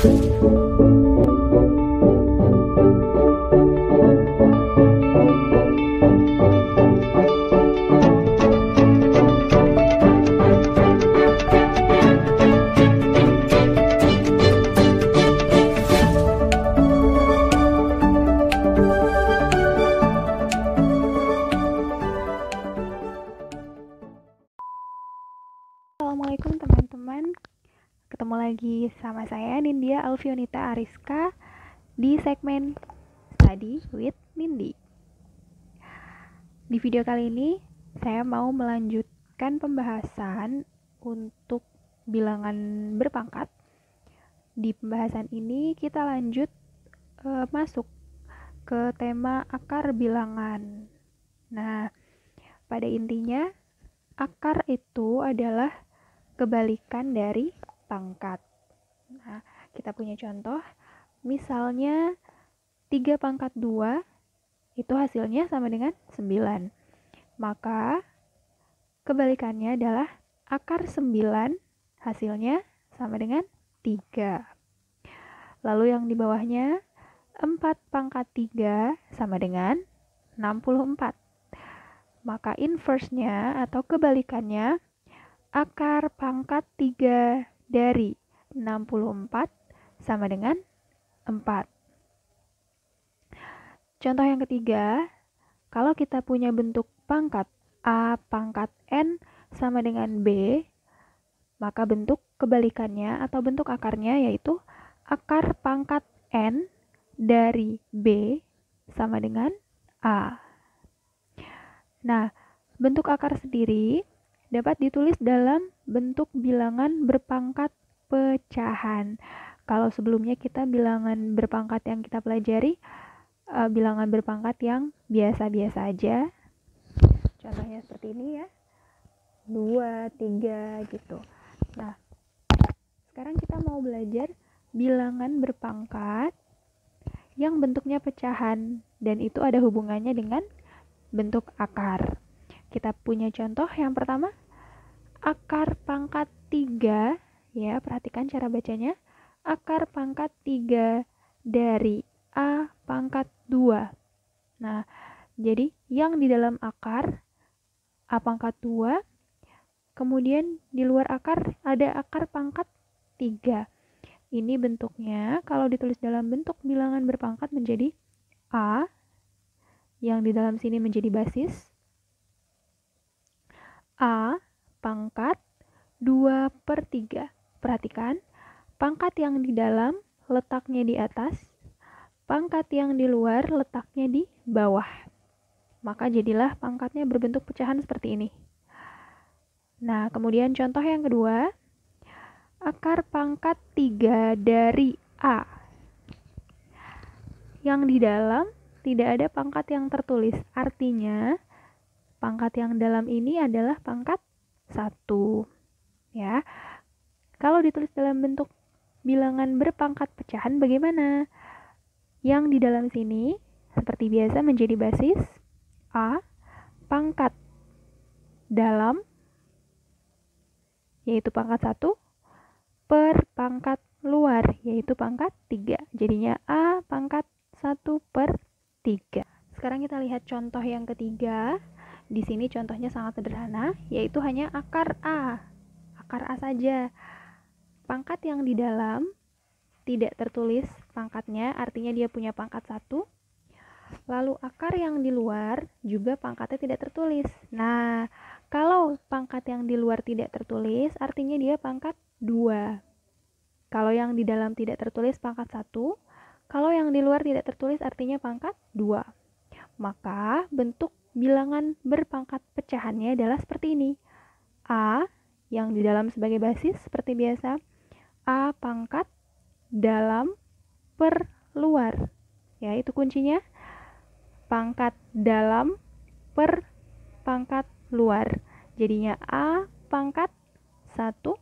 Assalamualaikum teman-teman, ketemu lagi sama saya Nindya Alfionita Ariska di segmen Study with Nindi. Di video kali ini saya mau melanjutkan pembahasan untuk bilangan berpangkat. Di pembahasan ini kita lanjut masuk ke tema akar bilangan. Nah, pada intinya akar itu adalah kebalikan dari pangkat. Nah, kita punya contoh, misalnya 3 pangkat 2 itu hasilnya sama dengan 9. Maka kebalikannya adalah akar 9 hasilnya sama dengan 3. Lalu yang di bawahnya 4 pangkat 3 sama dengan 64. Maka inverse-nya atau kebalikannya akar pangkat 3 dari 64 sama dengan 4. Contoh yang ketiga, kalau kita punya bentuk pangkat A pangkat N sama dengan B, maka bentuk kebalikannya atau bentuk akarnya yaitu akar pangkat N dari B sama dengan A. Nah, bentuk akar sendiri dapat ditulis dalam bentuk bilangan berpangkat pecahan. Kalau sebelumnya kita bilangan berpangkat yang kita pelajari, bilangan berpangkat yang biasa-biasa aja. Contohnya seperti ini ya, 2, 3 gitu. Nah, sekarang kita mau belajar bilangan berpangkat yang bentuknya pecahan, dan itu ada hubungannya dengan bentuk akar. Kita punya contoh yang pertama, akar pangkat 3, ya, perhatikan cara bacanya, akar pangkat 3 dari A pangkat 2. Nah, jadi yang di dalam akar A pangkat 2, kemudian di luar akar ada akar pangkat 3. Ini bentuknya, kalau ditulis dalam bentuk bilangan berpangkat menjadi A, yang di dalam sini menjadi basis, A pangkat 2/3. Perhatikan, pangkat yang di dalam letaknya di atas, pangkat yang di luar letaknya di bawah. Maka jadilah pangkatnya berbentuk pecahan seperti ini. Nah, kemudian contoh yang kedua, akar pangkat 3 dari A. Yang di dalam tidak ada pangkat yang tertulis, artinya pangkat yang dalam ini adalah pangkat 1. Ya. Kalau ditulis dalam bentuk bilangan berpangkat pecahan bagaimana? Yang di dalam sini seperti biasa menjadi basis A pangkat dalam yaitu pangkat 1 per pangkat luar yaitu pangkat 3. Jadinya A pangkat 1/3. Sekarang kita lihat contoh yang ketiga. Di sini contohnya sangat sederhana, yaitu hanya akar A. Akar A saja. Pangkat yang di dalam tidak tertulis pangkatnya, artinya dia punya pangkat 1. Lalu akar yang di luar juga pangkatnya tidak tertulis. Nah, kalau pangkat yang di luar tidak tertulis, artinya dia pangkat 2. Kalau yang di dalam tidak tertulis pangkat 1, kalau yang di luar tidak tertulis artinya pangkat 2. Maka bentuk bilangan berpangkat pecahannya adalah seperti ini. A yang di dalam sebagai basis seperti biasa, A pangkat dalam per luar. Ya, itu kuncinya. Pangkat dalam per pangkat luar. Jadinya A pangkat 1/2.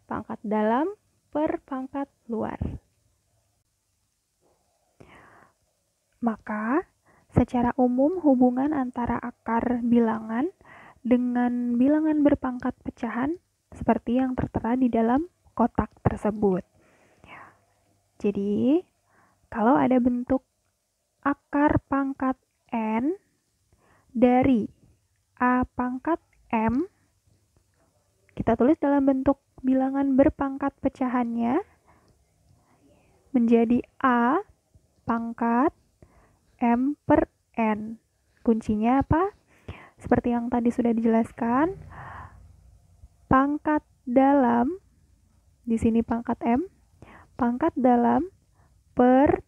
Pangkat dalam per pangkat luar. Maka, secara umum hubungan antara akar bilangan dengan bilangan berpangkat pecahan seperti yang tertera di dalam kotak tersebut. Jadi, kalau ada bentuk akar pangkat N dari A pangkat M, kita tulis dalam bentuk bilangan berpangkat pecahannya menjadi A pangkat M per N. Kuncinya apa? Seperti yang tadi sudah dijelaskan, pangkat dalam, di sini pangkat M, pangkat dalam per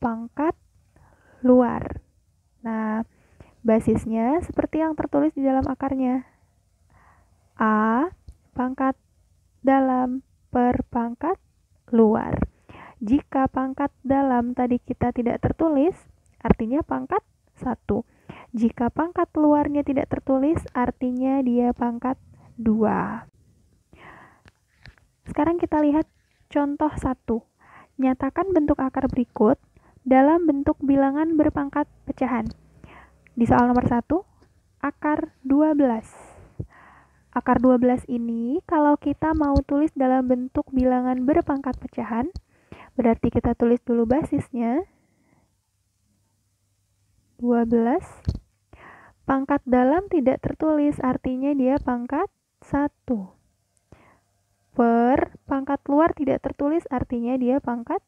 pangkat luar. Nah, basisnya seperti yang tertulis di dalam akarnya. A pangkat dalam per pangkat luar. Jika pangkat dalam tadi kita tidak tertulis, artinya pangkat 1. Jika pangkat luarnya tidak tertulis, artinya dia pangkat 2. Sekarang kita lihat contoh 1. Nyatakan bentuk akar berikut dalam bentuk bilangan berpangkat pecahan. Di soal nomor 1, akar 12. Akar 12 ini kalau kita mau tulis dalam bentuk bilangan berpangkat pecahan, berarti kita tulis dulu basisnya. 12. Pangkat dalam tidak tertulis, artinya dia pangkat 1. Per pangkat luar tidak tertulis, artinya dia pangkat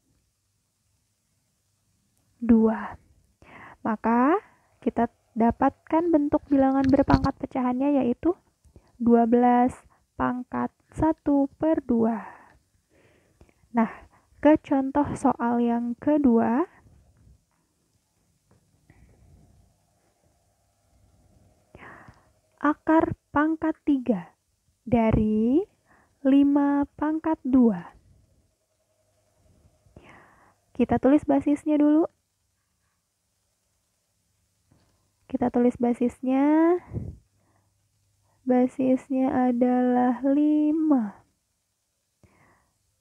2. Maka kita dapatkan bentuk bilangan berpangkat pecahannya yaitu 12 pangkat 1 per 2. Nah, ke contoh soal yang kedua. Akar pangkat 3 dari 5 pangkat 2. Kita tulis basisnya dulu. Kita tulis basisnya. Basisnya adalah 5.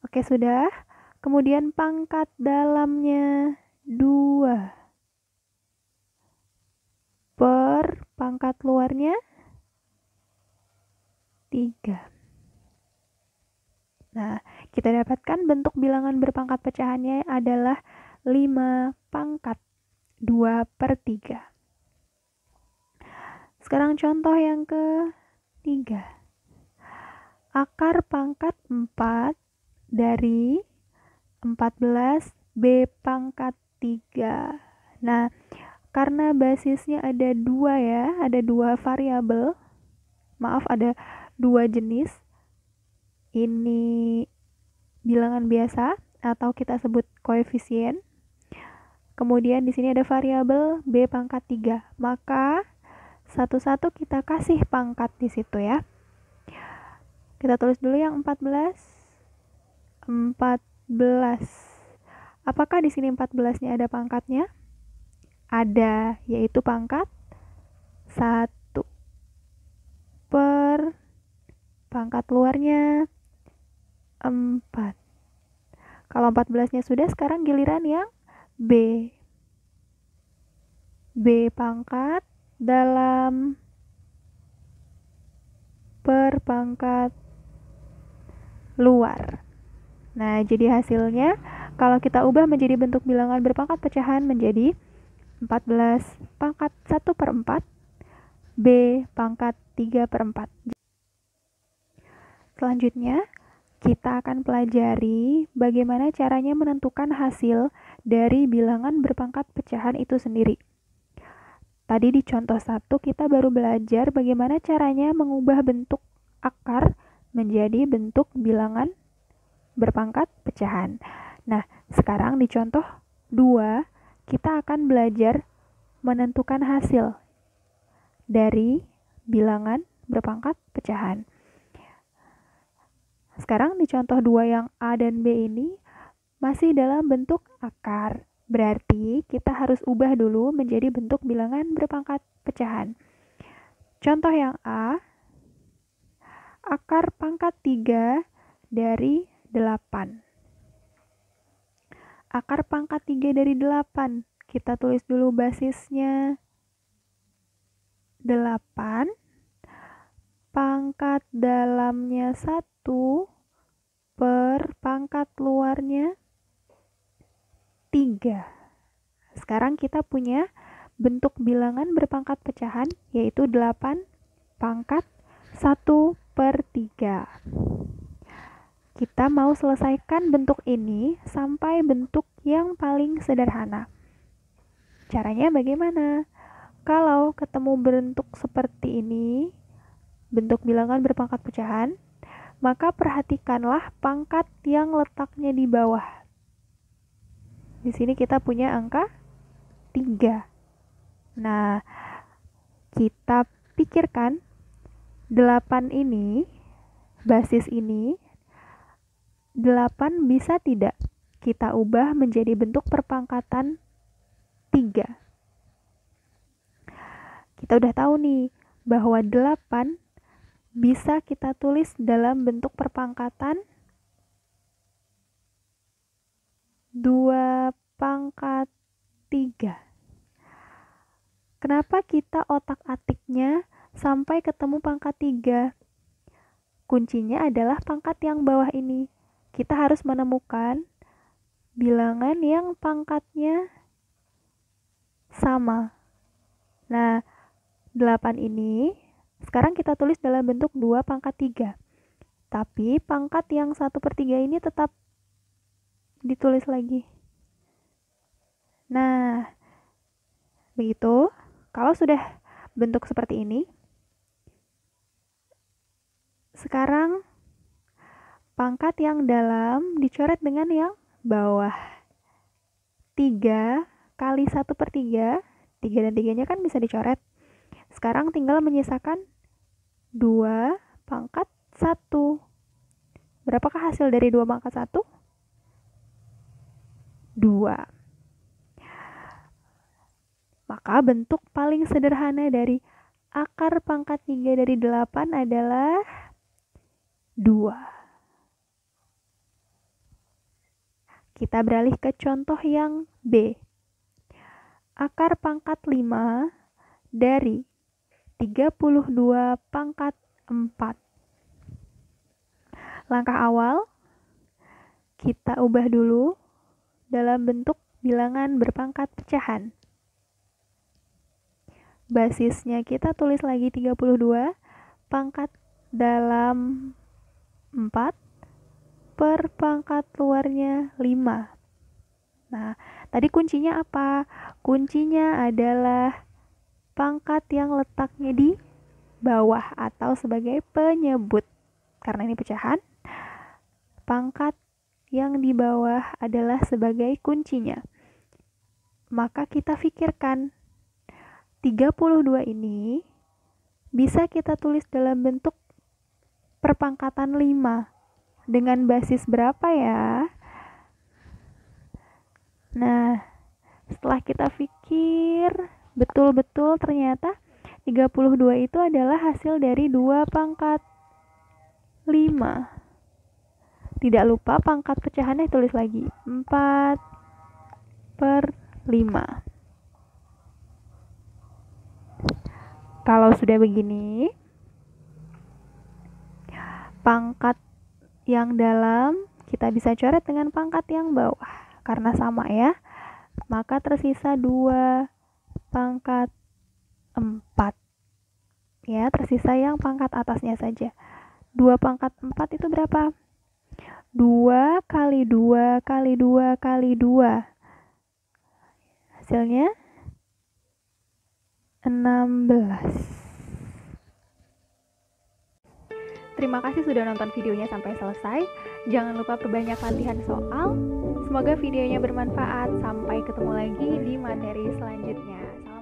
Oke, sudah. Kemudian pangkat dalamnya 2. Per pangkat luarnya 3. Nah, kita dapatkan bentuk bilangan berpangkat pecahannya adalah 5 pangkat 2 per 3. Sekarang contoh yang ketiga. Akar pangkat 4 dari 14 B pangkat 3. Nah, karena basisnya ada 2 ya, ada 2 variabel. Maaf, ada 2 jenis. Ini bilangan biasa atau kita sebut koefisien. Kemudian di sini ada variabel B pangkat 3. Maka satu-satu kita kasih pangkat di situ ya. Kita tulis dulu yang 14. 14. Apakah di sini 14-nya ada pangkatnya? Ada, yaitu pangkat 1 per pangkat luarnya 4. Kalau 14-nya sudah, sekarang giliran yang B. B pangkat dalam per pangkat luar. Nah, jadi hasilnya kalau kita ubah menjadi bentuk bilangan berpangkat pecahan menjadi 14 pangkat 1 per 4, B pangkat 3 per 4. Selanjutnya, kita akan pelajari bagaimana caranya menentukan hasil dari bilangan berpangkat pecahan itu sendiri. Tadi di contoh 1 kita baru belajar bagaimana caranya mengubah bentuk akar menjadi bentuk bilangan berpangkat pecahan. Nah, sekarang di contoh 2 kita akan belajar menentukan hasil dari bilangan berpangkat pecahan. Sekarang di contoh 2 yang A dan B ini masih dalam bentuk akar. Berarti kita harus ubah dulu menjadi bentuk bilangan berpangkat pecahan. Contoh yang A, akar pangkat 3 dari 8. Akar pangkat 3 dari 8. Kita tulis dulu basisnya 8. Pangkat dalamnya 1 per pangkat luarnya 3. Sekarang kita punya bentuk bilangan berpangkat pecahan, yaitu 8 pangkat 1 per 3. Kita mau selesaikan bentuk ini sampai bentuk yang paling sederhana. Caranya bagaimana? Kalau ketemu bentuk seperti ini, bentuk bilangan berpangkat pecahan, maka perhatikanlah pangkat yang letaknya di bawah. Di sini kita punya angka 3. Nah, kita pikirkan 8 ini, basis ini, 8 bisa tidak kita ubah menjadi bentuk perpangkatan 3. Kita udah tahu nih bahwa 8 bisa kita tulis dalam bentuk perpangkatan 2 pangkat 3. Kenapa kita otak-atiknya sampai ketemu pangkat 3? Kuncinya adalah pangkat yang bawah ini. Kita harus menemukan bilangan yang pangkatnya sama. Nah, 8 ini sekarang kita tulis dalam bentuk 2 pangkat 3. Tapi pangkat yang 1 per 3 ini tetap ditulis lagi. Nah, begitu. Kalau sudah bentuk seperti ini, sekarang pangkat yang dalam dicoret dengan yang bawah. 3 kali 1 per 3, 3 dan 3-nya kan bisa dicoret. Sekarang tinggal menyisakan 2 pangkat 1. Berapakah hasil dari 2 pangkat 1? 2. Maka bentuk paling sederhana dari akar pangkat 3 dari 8 adalah 2. Kita beralih ke contoh yang B. Akar pangkat 5 dari 32 pangkat 4. Langkah awal, kita ubah dulu dalam bentuk bilangan berpangkat pecahan. Basisnya kita tulis lagi 32, pangkat dalam 4 per pangkat luarnya 5. Nah, tadi kuncinya apa? Kuncinya adalah pangkat yang letaknya di bawah atau sebagai penyebut. Karena ini pecahan, pangkat yang di bawah adalah sebagai kuncinya. Maka kita pikirkan 32 ini bisa kita tulis dalam bentuk perpangkatan 5. Dengan basis berapa ya? Nah, setelah kita pikir betul-betul ternyata 32 itu adalah hasil dari 2 pangkat 5. Tidak lupa pangkat pecahannya tulis lagi. 4 per 5. Kalau sudah begini, pangkat yang dalam kita bisa coret dengan pangkat yang bawah. Karena sama ya, maka tersisa 2 pangkat 4. Ya, tersisa yang pangkat atasnya saja. 2 pangkat 4 itu berapa? 2 kali 2 kali 2 kali 2. Hasilnya 16. Terima kasih sudah nonton videonya sampai selesai. Jangan lupa perbanyak latihan soal. Semoga videonya bermanfaat. Sampai ketemu lagi di materi selanjutnya.